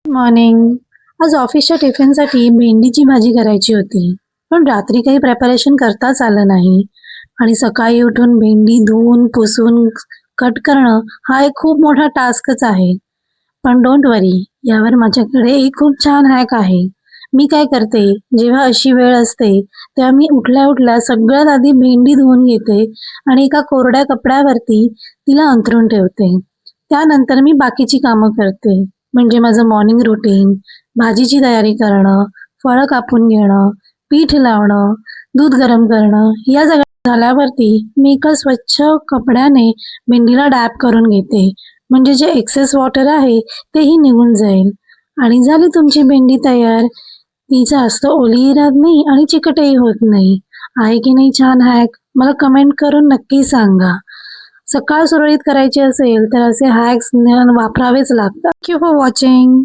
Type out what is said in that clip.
Morning. आज ऑफिसच्या टिफिनसाठी भेंडीची भाजी करायची होती. पण रात्री काही प्रिपरेशन करताच आलं नाही. आणि सकाळी उठून भेंडी धुवून, पुसून, कट करणं हा एक खूप मोठा टास्कच आहे. पण डोंट वरी, यावर माझ्याकडे एक खूप छान हॅक आहे. मी काय करते, जेव्हा अशी वेळ असते, तेव्हा मी उठल्या-उठल्या सगळ्यात आधी भेंडी धुवून घेते आणि एका कोरड्या कपड्यावरती तिला अंथरून ठेवते. त्यानंतर मी बाकीची कामं करते. म्हणजे माझं मॉर्निंग रुटीन, भाजीची तयारी करणं, फळं कापून घेणं, पीठ लावणं, दूध गरम करणं, या सगळ्या झाल्यावरती मी एका स्वच्छ कपड्याने भेंडीला डॅप करून घेते. म्हणजे जे एक्सेस वॉटर आहे तेही निघून जाईल आणि झाली तुमची भेंडी तयार. ती जास्त ओलीही राहत नाही आणि चिकटही होत नाही. आहे की नाही छान हॅक? मला कमेंट करून नक्की सांगा. सकाळ सुरळीत करायची असेल तर असे हॅक्स वापरावेच लागतात. Thank you for watching.